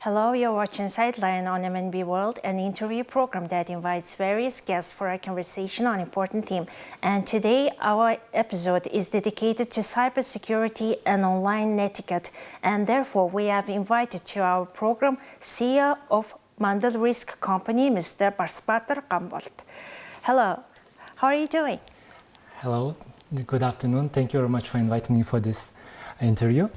Hello, you're watching Sightline on MNB World, an interview program that invites various guests for a conversation on important theme. And today, our episode is dedicated to cybersecurity and online etiquette. And therefore, we have invited to our program CEO of Mandal Risk Company, Mr. Barsbaatar Ganbold. Hello, how are you doing? Hello, good afternoon. Thank you very much for inviting me for this interview.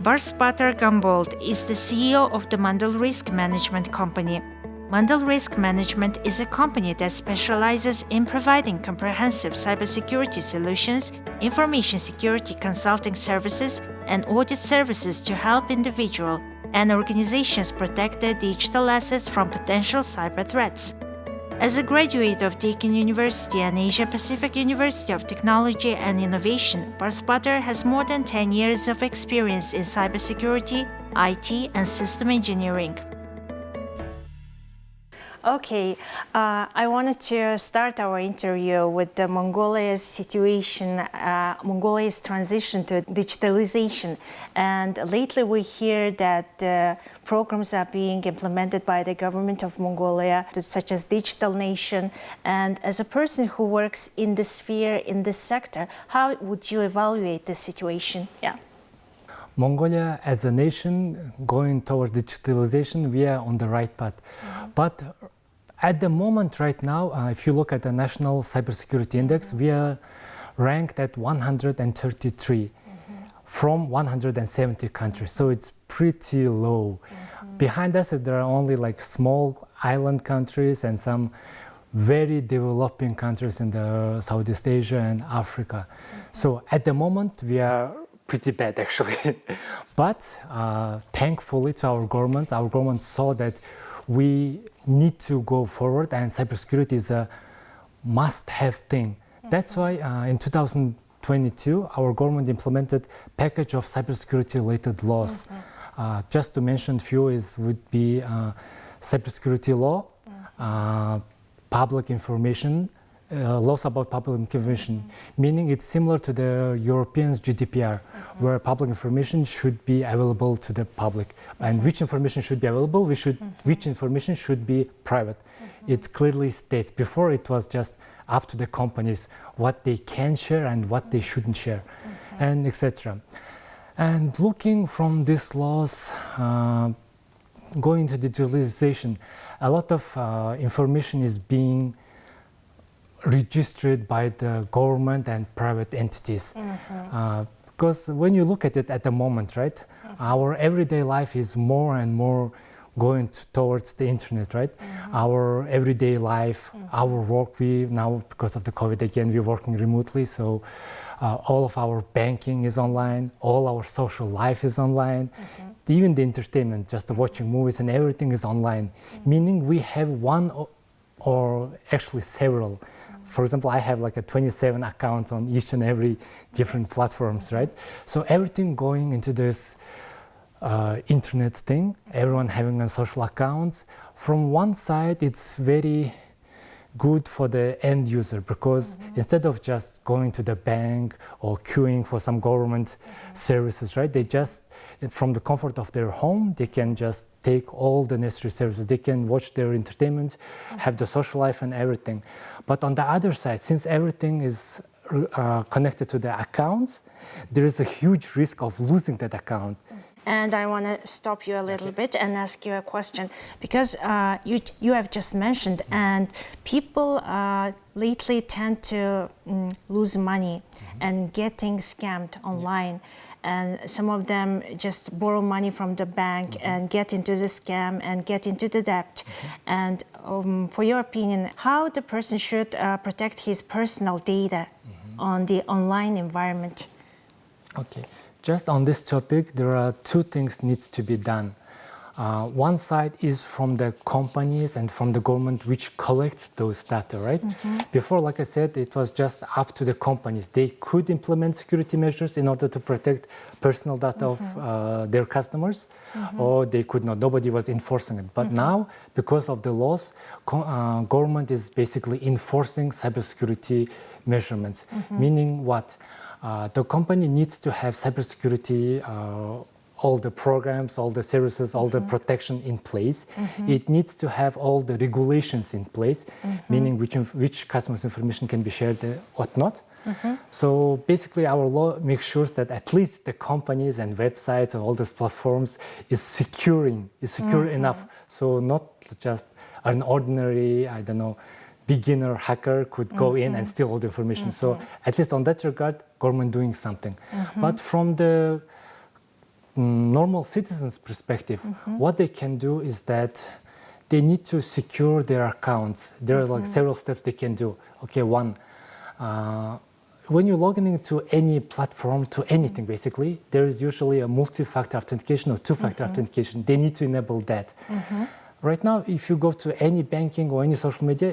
Barsbaatar Ganbold is the CEO of the Mandal Risk Management Company. Mandal Risk Management is a company that specializes in providing comprehensive cybersecurity solutions, information security consulting services, and audit services to help individuals and organizations protect their digital assets from potential cyber threats. As a graduate of Deakin University and Asia Pacific University of Technology and Innovation, Barsbaatar has more than 10 years of experience in cybersecurity, IT, and system engineering. Okay, I wanted to start our interview with the Mongolia's situation, Mongolia's transition to digitalization. And lately we hear that programs are being implemented by the government of Mongolia, such as Digital Nation. And as a person who works in this sphere, in this sector, how would you evaluate this situation? Yeah. Mongolia as a nation going towards digitalization, we are on the right path. But at the moment right now, if you look at the National Cybersecurity Index, we are ranked at 133 from 170 countries. So it's pretty low. Behind us, there are only like small island countries and some very developing countries in the Southeast Asia and Africa. So at the moment, we are pretty bad actually. But thankfully to our government saw that we need to go forward and cybersecurity is a must-have thing. That's why in 2022, our government implemented package of cybersecurity-related laws. Just to mention few would be cybersecurity law, public information, laws about public information, meaning it's similar to the Europeans' GDPR, where public information should be available to the public. And which information should be available, which information should be private. It clearly states. Before it was just up to the companies what they can share and what they shouldn't share, and etc. And looking from these laws, going to digitalization, a lot of information is being registered by the government and private entities. Because when you look at it at the moment, right, our everyday life is more and more going towards the internet, right? Our everyday life, our work, we now, because of the COVID again, we're working remotely, so all of our banking is online, all our social life is online, even the entertainment, just watching movies and everything is online, meaning we have one or actually several. For example, I have like 27 accounts on each and every different platforms, right? So everything going into this internet thing, everyone having a social accounts. From one side, it's very good for the end user because instead of just going to the bank or queuing for some government services, right? They just, from the comfort of their home, they can just take all the necessary services. They can watch their entertainment, have the social life and everything. But on the other side, since everything is connected to the accounts, there is a huge risk of losing that account. And I want to stop you a little bit and ask you a question, because you have just mentioned, and people lately tend to lose money and getting scammed online. And some of them just borrow money from the bank and get into the scam and get into the debt. And for your opinion, how the person should protect his personal data on the online environment? Okay. Just on this topic, there are two things needs to be done. One side is from the companies and from the government which collects those data, right? Before, like I said, it was just up to the companies. They could implement security measures in order to protect personal data of their customers, or they could not. Nobody was enforcing it. But now, because of the laws, government is basically enforcing cybersecurity measurements, meaning what? The company needs to have cybersecurity all the programs, all the services, all the protection in place. It needs to have all the regulations in place, meaning which customers' information can be shared or not. So basically our law makes sure that at least the companies and websites and all those platforms is secure enough. So not just an ordinary, I don't know, beginner hacker could go in and steal all the information. So at least on that regard, government doing something. But from the normal citizens' perspective, what they can do is that they need to secure their accounts. There are like several steps they can do. Okay, one, when you're logging into any platform, to anything basically, there is usually a multi-factor authentication or two-factor authentication. They need to enable that. Right now, if you go to any banking or any social media,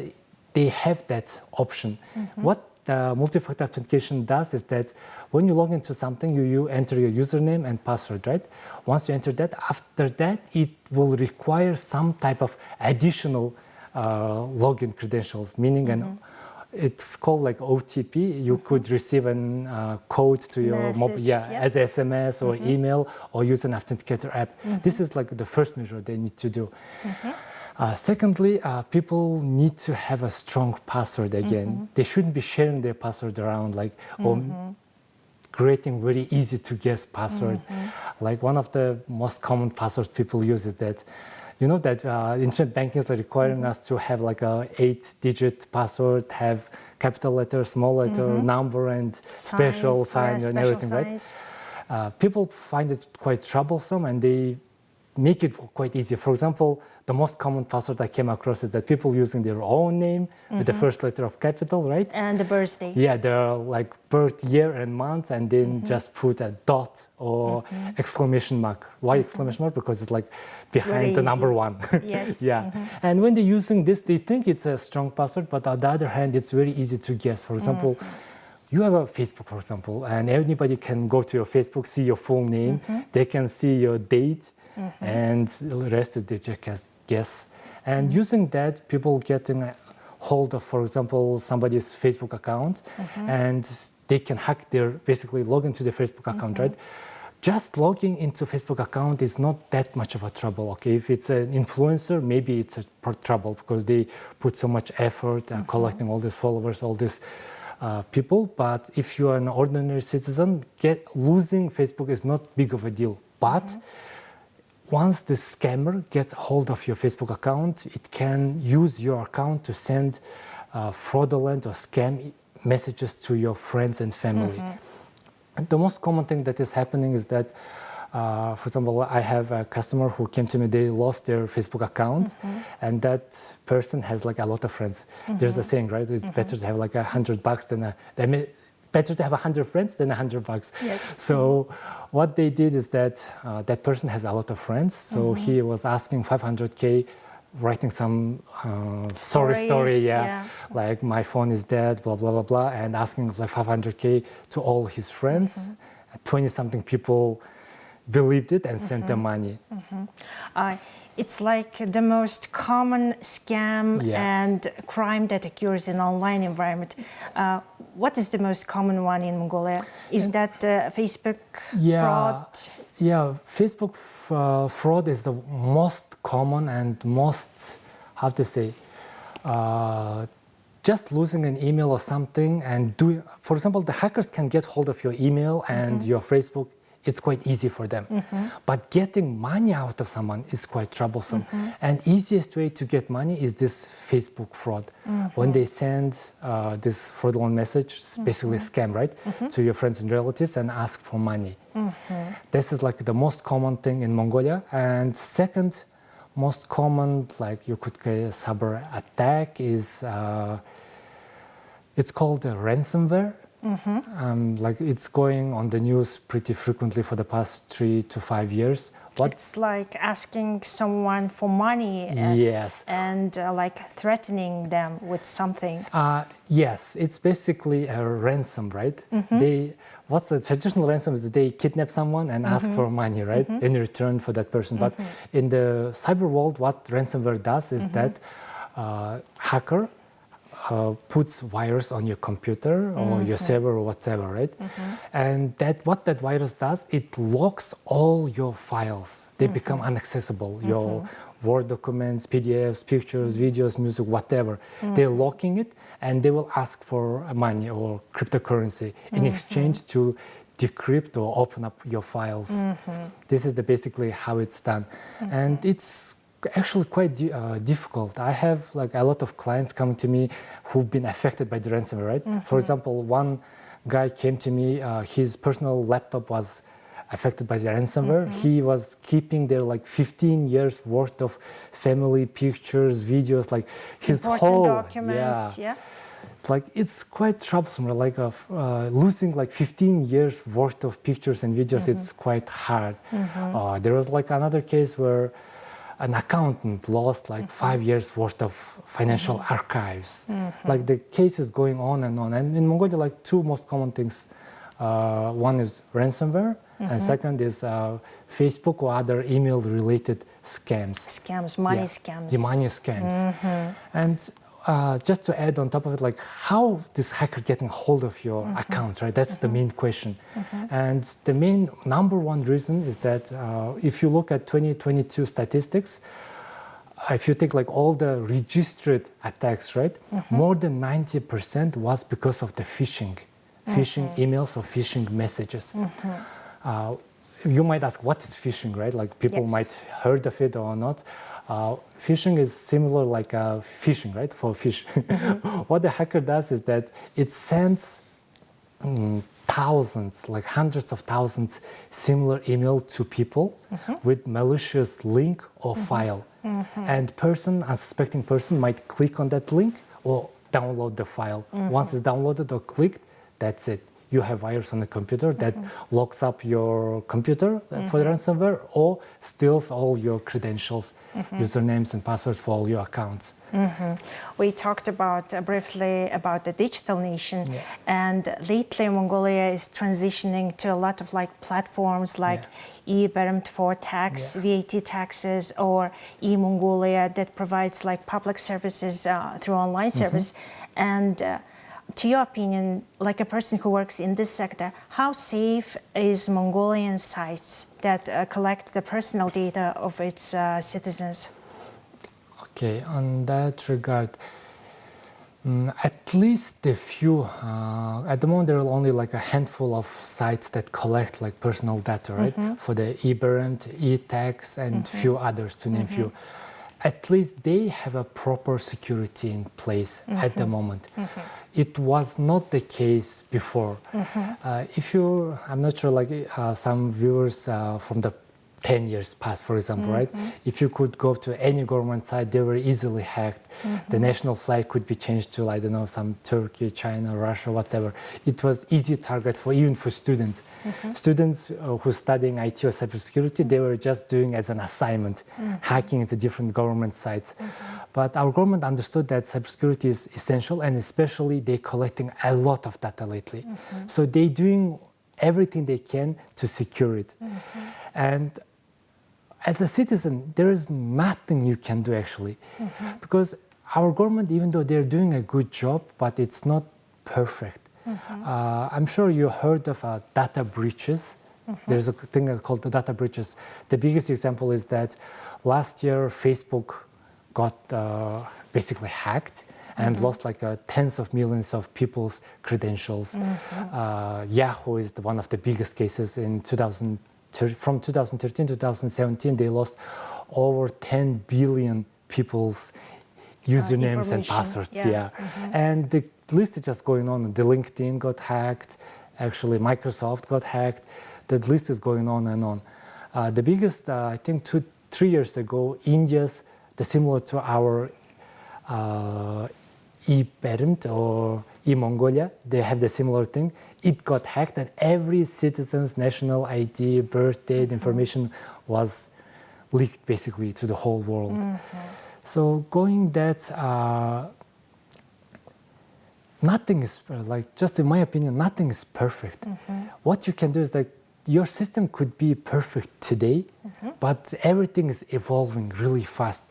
they have that option. What multi-factor authentication does is that when you log into something, you enter your username and password, right? Once you enter that, after that, it will require some type of additional login credentials, meaning it's called like OTP. You could receive a code to your mobile, as SMS or email, or use an authenticator app. This is like the first measure they need to do. Secondly, people need to have a strong password again. They shouldn't be sharing their password around, like or creating very easy to guess password. Like one of the most common passwords people use is that, you know, that internet banking is requiring us to have like a 8-digit password, have capital letter, small letter, number, and special sign and everything, right? People find it quite troublesome, and they make it quite easy. For example, the most common password I came across is that people using their own name with the first letter of capital, right? And the birthday. Yeah, their like birth year and month, and then just put a dot or exclamation mark. Why exclamation mark? Because it's like behind the number one. Yes. Yeah. And when they're using this, they think it's a strong password, but on the other hand, it's very easy to guess. For example, you have a Facebook, for example, and anybody can go to your Facebook, see your full name. They can see your date, and the rest is they just guess. And using that, people getting a hold of, for example, somebody's Facebook account, and they can hack basically log into their Facebook account, right? Just logging into Facebook account is not that much of a trouble, okay? If it's an influencer, maybe it's a trouble because they put so much effort collecting all these followers, all these people. But if you are an ordinary citizen, losing Facebook is not big of a deal. But once the scammer gets hold of your Facebook account, it can use your account to send fraudulent or scam messages to your friends and family. And the most common thing that is happening is that, for example, I have a customer who came to me, they lost their Facebook account, and that person has like a lot of friends. There's a saying, right? It's better to have like $100 better to have 100 friends than $100. Yes. So what they did is that that person has a lot of friends. So he was asking 500K, writing some story, like my phone is dead, blah, blah, blah, blah, and asking like 500K to all his friends. 20-something people believed it and sent them money. It's like the most common scam and crime that occurs in online environment. What is the most common one in Mongolia? Is that Facebook fraud? Yeah, Facebook fraud is the most common and most, how to say, just losing an email or something and doing, for example, the hackers can get hold of your email and your Facebook. It's quite easy for them. But getting money out of someone is quite troublesome. And easiest way to get money is this Facebook fraud. When they send this fraudulent message, it's basically a scam, right? To your friends and relatives and ask for money. This is like the most common thing in Mongolia. And second most common, like you could say, cyber attack is, it's called a ransomware. Like it's going on the news pretty frequently for the past 3 to 5 years. It's like asking someone for money and like threatening them with something. Yes, it's basically a ransom, right? What's the traditional ransom is that they kidnap someone and ask for money, right? In return for that person. But in the cyber world, what ransomware does is that hacker puts virus on your computer or your server or whatever, right? And what that virus does, it locks all your files. They become inaccessible. Your Word documents, PDFs, pictures, videos, music, whatever. They're locking it, and they will ask for money or cryptocurrency in exchange to decrypt or open up your files. This is basically how it's done. And it's actually quite difficult. I have like a lot of clients coming to me who've been affected by the ransomware, right? For example, one guy came to me, his personal laptop was affected by the ransomware. He was keeping their like 15 years worth of family pictures, videos, like his whole documents. Yeah. It's like it's quite troublesome. Like losing like 15 years worth of pictures and videos, it's quite hard. There was like another case where an accountant lost like 5 years worth of financial archives. Like the case is going on. And in Mongolia, like two most common things. One is ransomware, and second is Facebook or other email-related scams. Scams, money scams. The money scams. And just to add on top of it, like how this hacker getting hold of your accounts, right? That's the main question. And the main number one reason is that if you look at 2022 statistics, if you take like all the registered attacks, right? More than 90% was because of the phishing emails or phishing messages. You might ask, what is phishing, right? Like people might heard of it or not. Phishing is similar like fishing, right? For fish. What the hacker does is that it sends thousands, like hundreds of thousands, similar email to people with malicious link or file. And unsuspecting person might click on that link or download the file. Once it's downloaded or clicked, that's it. You have virus on the computer that locks up your computer for the ransomware or steals all your credentials, usernames and passwords for all your accounts. We talked about briefly about the digital nation, and lately Mongolia is transitioning to a lot of like platforms like e-Bermt for tax, VAT taxes, or e-Mongolia that provides like public services through online service. And to your opinion, like a person who works in this sector, how safe is Mongolian sites that collect the personal data of its citizens? Okay, on that regard, at least a few, at the moment there are only like a handful of sites that collect like personal data, right? For the e-Bermt, e-tax and few others, to name few. At least they have a proper security in place at the moment. It was not the case before. I'm not sure, like some viewers from the 10 years past, for example, right? If you could go to any government site, they were easily hacked. The national flag could be changed to, I don't know, some Turkey, China, Russia, whatever. It was easy target even for students. Students who studying IT or cybersecurity, they were just doing as an assignment, hacking into different government sites. But our government understood that cybersecurity is essential, and especially they're collecting a lot of data lately. So they're doing everything they can to secure it. And as a citizen, there is nothing you can do actually, because our government, even though they're doing a good job, but it's not perfect. I'm sure you heard of data breaches. There's a thing called the data breaches. The biggest example is that last year Facebook got basically hacked and lost like tens of millions of people's credentials. Yahoo is one of the biggest cases in from 2013 to 2017, they lost over 10 billion people's usernames and passwords. And the list is just going on. The LinkedIn got hacked. Actually, Microsoft got hacked. The list is going on and on. The biggest, I think 2-3 years ago, India's, similar to our e-Bermt or e-Mongolia, they have the similar thing. It got hacked, and every citizen's national ID, birth date information was leaked basically to the whole world. So going that, nothing is, like, just in my opinion, nothing is perfect. What you can do is like, your system could be perfect today, but everything is evolving really fast.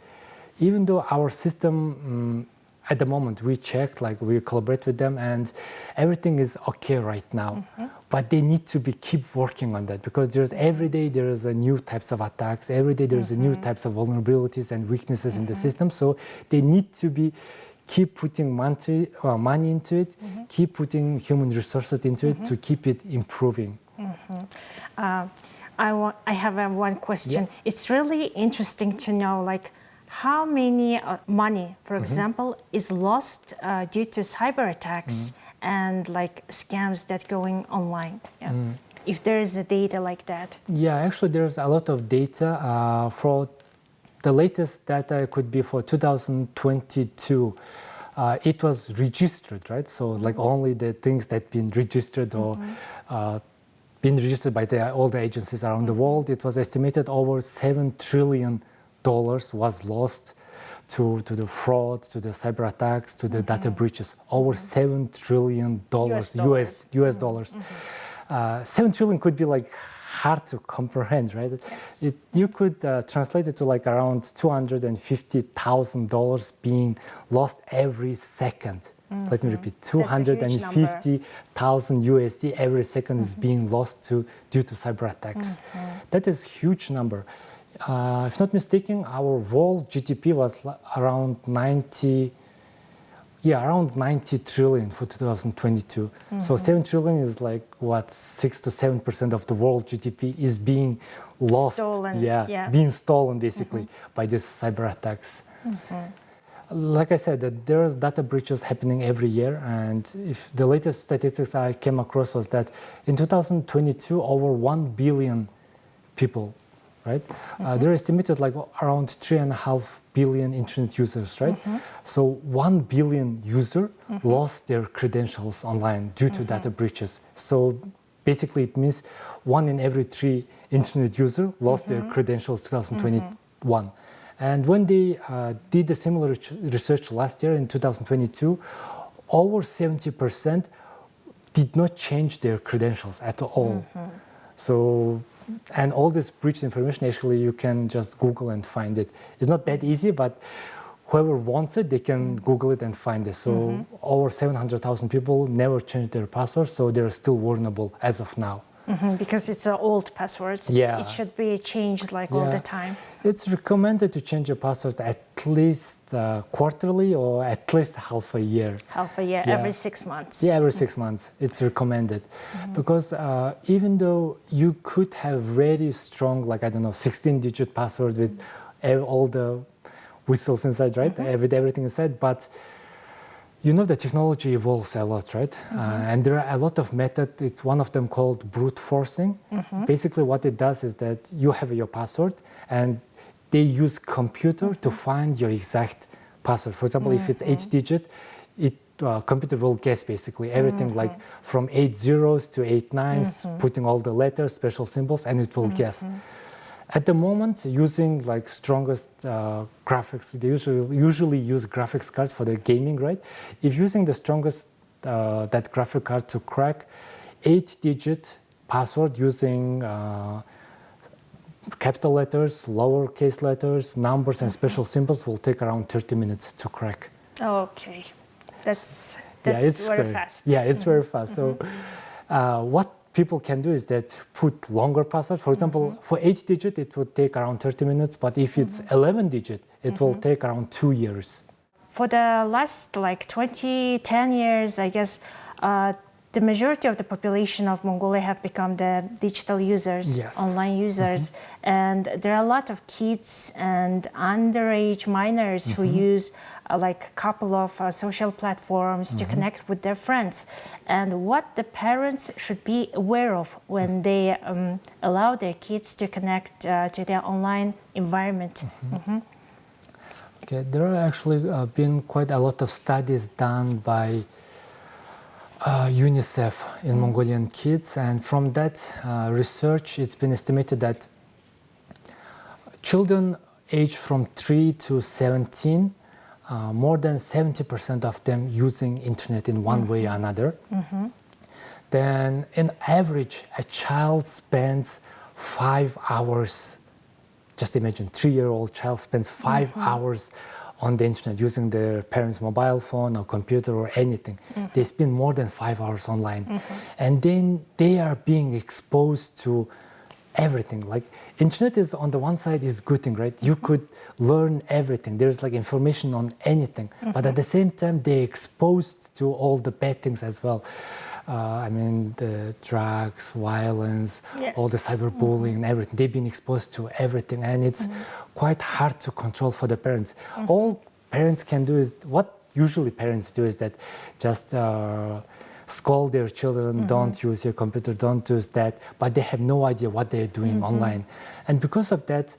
Even though our system, at the moment we checked, like we collaborate with them, and everything is okay right now. But they need to keep working on that, because every day there's a new types of attacks. Every day there's a new types of vulnerabilities and weaknesses in the system. So they need to keep putting money into it, keep putting human resources into it to keep it improving. I have one question. Yeah. It's really interesting to know, like, how many money, for example, is lost due to cyber attacks and like scams that going online. Yeah. If there is a data like that. Yeah, actually there's a lot of data. For the latest data could be for 2022. It was registered, right? So like only the things that been registered or been registered by all the agencies around the world. It was estimated over $7 trillion was lost to the fraud, to the cyber attacks, to the data breaches. Over $7 trillion US dollars. 7 trillion could be like hard to comprehend, right? Yes. You could translate it to like around $250,000 being lost every second. Let me repeat, 250,000 USD every second is being lost due to cyber attacks. That is a huge number. If not mistaken, our world GDP was around 90 trillion for 2022. So 7 trillion is like what, 6 to 7% of the world GDP is being lost. Stolen. Being stolen basically by these cyber attacks. Like I said, that there's data breaches happening every year, and if the latest statistics I came across was that in 2022 over 1 billion people, right? They're estimated like around 3.5 billion internet users, right? So 1 billion user lost their credentials online due to data breaches. So basically it means 1 in every 3 internet user lost their credentials 2021. And when they did a similar research last year in 2022, over 70% did not change their credentials at all. So, and all this breached information, actually, you can just Google and find it. It's not that easy, but whoever wants it, they can Google it and find it. So over 700,000 people never changed their passwords, so they're still vulnerable as of now. Because it's old passwords. Yeah. It should be changed like all the time. It's recommended to change your password at least quarterly or at least half a year. Half a year, every 6 months. Yeah, every 6 months. It's recommended. Because even though you could have very strong, like, I don't know, 16-digit password with all the whistles inside, right? Everything inside, but you know the technology evolves a lot, right? And there are a lot of methods. It's one of them called brute forcing. Basically what it does is that you have your password and they use computer to find your exact password. For example, if it's 8-digit, computer will guess basically everything like from 8 zeros to 8 nines, putting all the letters, special symbols, and it will guess. At the moment, using like strongest graphics, they usually use graphics card for the gaming, right? If using the strongest that graphic card to crack 8-digit password using capital letters, lowercase letters, numbers, and special symbols will take around 30 minutes to crack. Okay, that's it's very fast. Yeah, it's very fast. So what people can do is that put longer password. For example, for 8-digit, it would take around 30 minutes, but if it's 11-digit, it will take around 2 years. For the last like 10 years, I guess, the majority of the population of Mongolia have become the digital users, online users, and there are a lot of kids and underage minors who use like a couple of social platforms to connect with their friends. And what the parents should be aware of when they allow their kids to connect to their online environment. Okay, there are actually been quite a lot of studies done by UNICEF in Mongolian kids, and from that research, it's been estimated that children aged from 3 to 17, more than 70% of them using internet in one way or another. Then, in average, a child spends 5 hours. Just imagine, 3-year-old child spends 5 hours on the internet using their parents' mobile phone or computer or anything. They spend more than 5 hours online. And then they are being exposed to everything. Like internet is on the one side is good thing, right? You could learn everything. There's like information on anything. But at the same time, they're exposed to all the bad things as well. I mean, the drugs, violence, all the cyberbullying and everything. They've been exposed to everything, and it's quite hard to control for the parents. All parents can do is, what usually parents do is that just scold their children, don't use your computer, don't use that, but they have no idea what they're doing online. And because of that,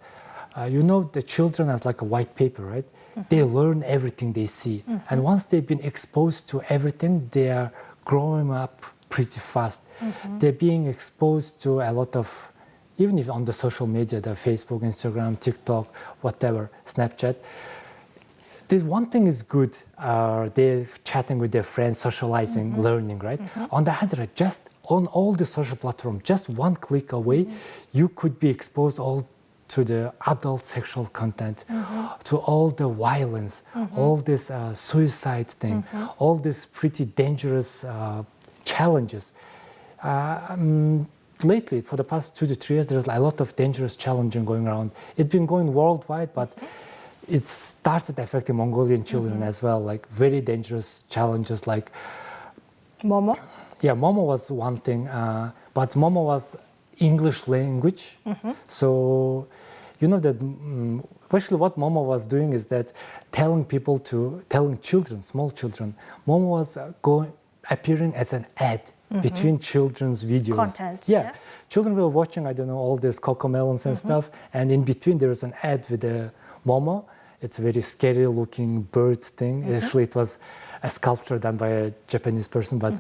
you know, the children as like a white paper, right? They learn everything they see. And once they've been exposed to everything, they are growing up pretty fast. They're being exposed to a lot of, even if on the social media, the Facebook, Instagram, TikTok, whatever, Snapchat. There's one thing is good, they're chatting with their friends, socializing, learning, right? On the other hand, just on all the social platforms, just one click away, you could be exposed all to the adult sexual content, to all the violence, all this suicide thing, all these pretty dangerous challenges. Lately, for the past 2 to 3 years, there's a lot of dangerous challenging going around. It's been going worldwide, but it started affecting Mongolian children as well, like very dangerous challenges like... Momo? Yeah, Momo was one thing, but Momo was English language. So, you know that actually what Momo was doing is that telling children, small children, Momo was appearing as an ad between children's videos. Contents, yeah. Children were watching, I don't know, all these cocomelons and stuff, and in between there was an ad with a Momo. It's a very scary looking bird thing. Actually, it was a sculpture done by a Japanese person, but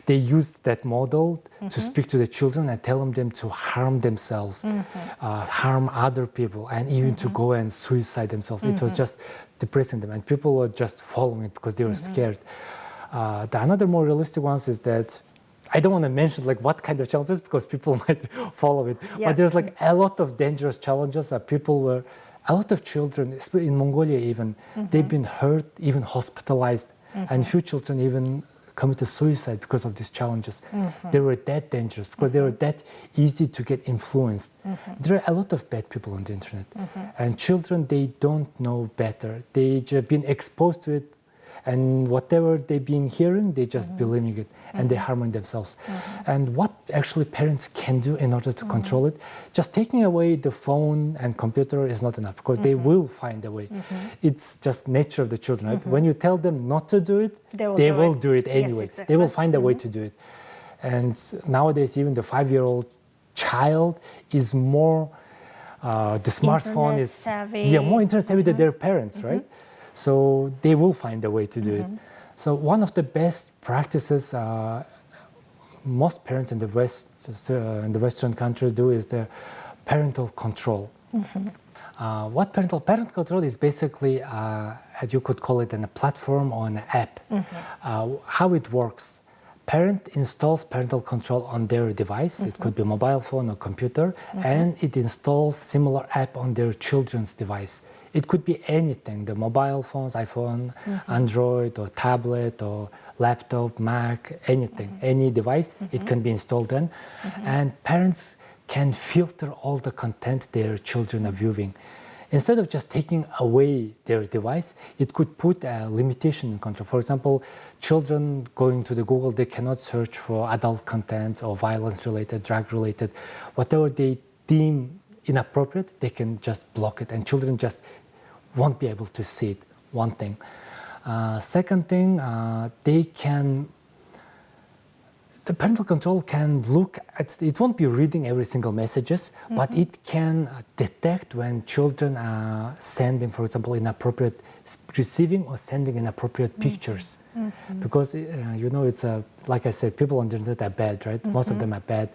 they used that model to speak to the children and tell them to harm themselves, harm other people, and even to go and suicide themselves. It was just depressing them, and people were just following it because they were scared. The another more realistic ones is that, I don't want to mention like what kind of challenges because people might follow it, but there's like a lot of dangerous challenges that a lot of children, especially in Mongolia even, they've been hurt, even hospitalized, and few children even committed suicide because of these challenges. They were that dangerous because they were that easy to get influenced. There are a lot of bad people on the internet, and children, they don't know better. They just been exposed to it, and whatever they've been hearing, they just believing it, and they're harming themselves. And what actually parents can do in order to control it, just taking away the phone and computer is not enough, because they will find a way. It's just nature of the children, right? When you tell them not to do it, they will do it anyway. Yes, exactly. They will find a way to do it. And nowadays, even the 5-year-old child is more, the smartphone is savvy. more internet savvy than their parents, right? So they will find a way to do it. So one of the best practices most parents in the Western countries do is the parental control. What parental control is basically, as you could call it, a platform or an app. How it works. Parent installs parental control on their device. It could be mobile phone or computer, and it installs similar app on their children's device. It could be anything, the mobile phones, iPhone, Android, or tablet, or laptop, Mac, anything, any device, it can be installed then. And parents can filter all the content their children are viewing. Instead of just taking away their device, it could put a limitation in control. For example, children going to the Google, they cannot search for adult content or violence-related, drug-related. Whatever they deem inappropriate, they can just block it, and children just won't be able to see it, one thing. Second thing, the parental control can look at, it won't be reading every single messages, but it can detect when children are sending, for example, inappropriate, receiving or sending inappropriate pictures. Because, you know, it's like I said, people on the internet are bad, right? Most of them are bad,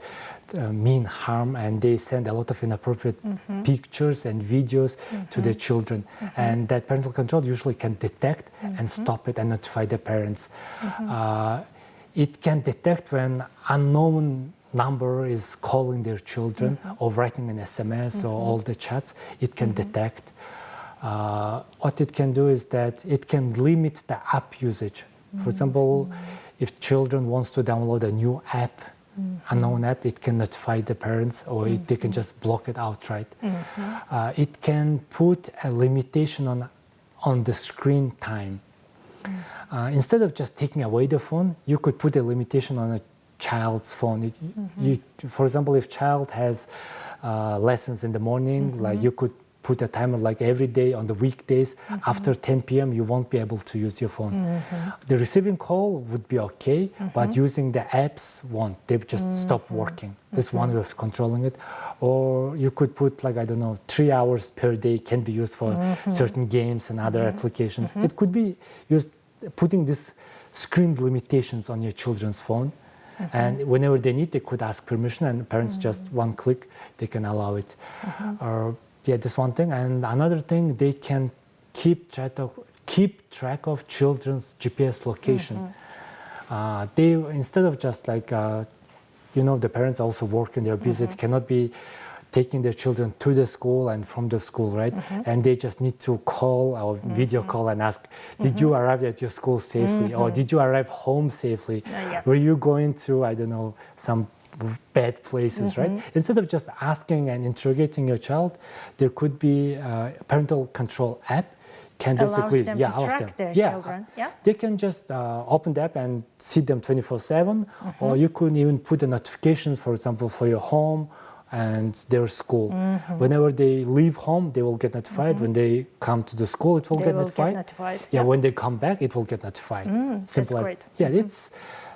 mean harm, and they send a lot of inappropriate pictures and videos to their children. And that parental control usually can detect and stop it and notify the parents. It can detect when unknown number is calling their children or writing an SMS or all the chats. It can detect. what it can do is that it can limit the app usage. For example, if children wants to download a new app, unknown app, it can notify the parents, or they can just block it outright. It can put a limitation on the screen time. Instead of just taking away the phone, you could put a limitation on a child's phone. For example, if child has lessons in the morning, like you could put a timer like every day on the weekdays, after 10 p.m. you won't be able to use your phone. The receiving call would be okay, but using the apps won't. They just stop working. That's one way of controlling it. Or you could put, like, I don't know, 3 hours per day can be used for certain games and other applications. It could be used, putting these screen limitations on your children's phone. And whenever they need, they could ask permission, and parents just one click, they can allow it. Or yeah, that's one thing. And another thing, they can keep track of children's GPS location. They, instead of just like, the parents also work and they're busy, they cannot be taking their children to the school and from the school, right? And they just need to call or video call and ask, did you arrive at your school safely? Or did you arrive home safely? Were you going to, I don't know, some bad places, right? Instead of just asking and interrogating your child, there could be a parental control app can basically allows them to track their children. They can just open the app and see them 24/7, or you could even put the notifications, for example, for your home and their school. Whenever they leave home, they will get notified. When they come to the school, it will get notified. When they come back, it will get notified. That's great.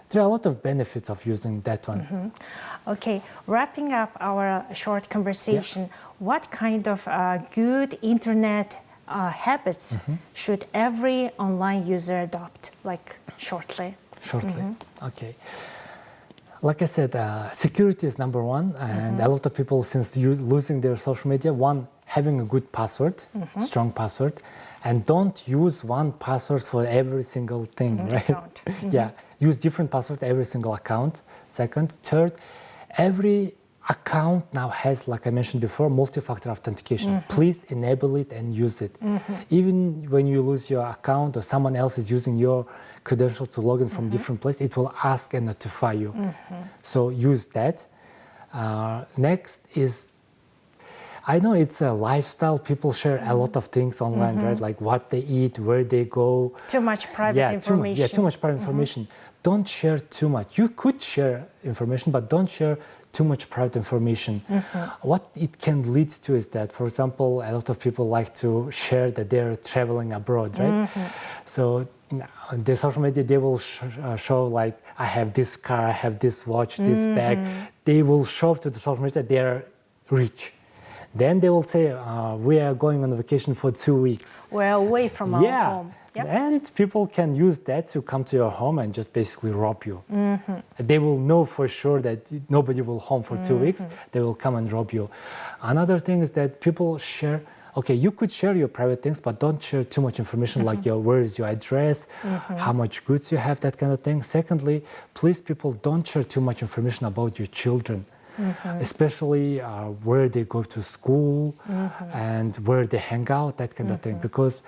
There are a lot of benefits of using that one. Okay, wrapping up our short conversation, what kind of good internet habits should every online user adopt, like shortly? Okay. Like I said, security is number one, and a lot of people, since losing their social media, having a good password, strong password, and don't use one password for every single thing, right? Use different password every single account. Second, third, every account now has, like I mentioned before, multi-factor authentication. Please enable it and use it. Even when you lose your account or someone else is using your credentials to log in from different place, it will ask and notify you. So use that. Next is, I know it's a lifestyle. People share a lot of things online, right? Like what they eat, where they go. Too much private information. Too much private information. Don't share too much. You could share information, but don't share too much private information. What it can lead to is that, for example, a lot of people like to share that they're traveling abroad, right? So the social media, they will show like, I have this car, I have this watch, this bag. They will show to the social media they're rich. Then they will say, we are going on vacation for 2 weeks. We're away from our home. And people can use that to come to your home and just basically rob you. They will know for sure that nobody will home for 2 weeks. They will come and rob you. Another thing is that people share, okay, you could share your private things, but don't share too much information like where is your address, how much goods you have, that kind of thing. Secondly, please, people, don't share too much information about your children. Especially where they go to school and where they hang out, that kind of thing. Because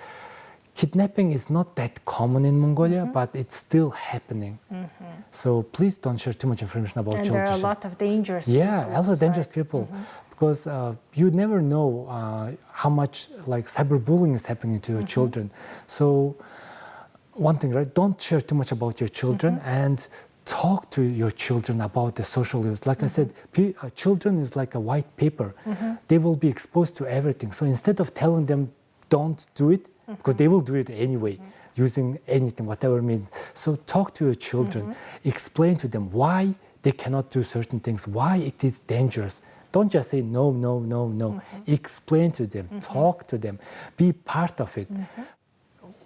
kidnapping is not that common in Mongolia, but it's still happening. So please don't share too much information about children. And there are a lot of dangerous people. A lot of dangerous people. Because you never know how much like cyberbullying is happening to your children. So one thing, right? Don't share too much about your children, and talk to your children about the social use. Like I said, children is like a white paper. They will be exposed to everything. So instead of telling them don't do it, because they will do it anyway, using anything, whatever means. So talk to your children, explain to them why they cannot do certain things, why it is dangerous. Don't just say no, no, no, no. Explain to them, talk to them, be part of it.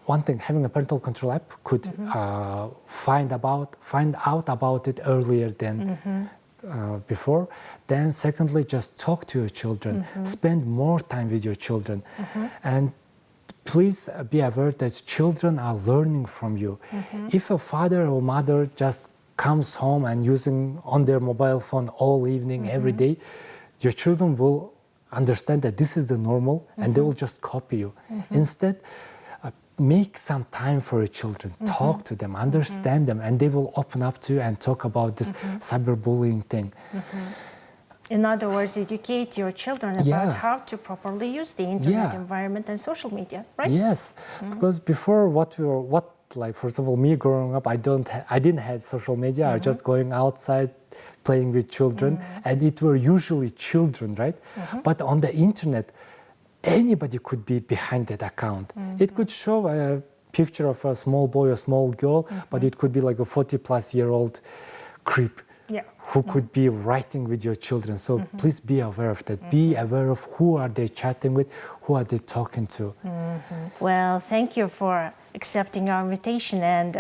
One thing, having a parental control app could find out about it earlier than before. Then secondly, just talk to your children, spend more time with your children. And please be aware that children are learning from you. If a father or mother just comes home and using on their mobile phone all evening, every day, your children will understand that this is the normal and they will just copy you. Instead, make some time for your children, talk to them, understand them, and they will open up to you and talk about this cyberbullying thing. In other words, educate your children about how to properly use the internet environment and social media, right? Yes, because before like for example, me growing up, I didn't have social media. I was just going outside, playing with children, and it were usually children, right? But on the internet, anybody could be behind that account. It could show a picture of a small boy or small girl, but it could be like a 40-plus-year-old creep who could be writing with your children. So please be aware of that. Be aware of who are they chatting with, who are they talking to. Well, thank you for accepting our invitation and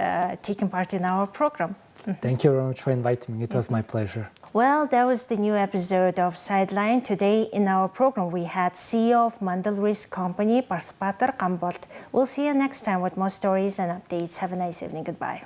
taking part in our program. Thank you very much for inviting me. It was my pleasure. Well, that was the new episode of Sightline. Today in our program, we had CEO of Mandal Risk Company, Barsbaatar Ganbold. We'll see you next time with more stories and updates. Have a nice evening. Goodbye.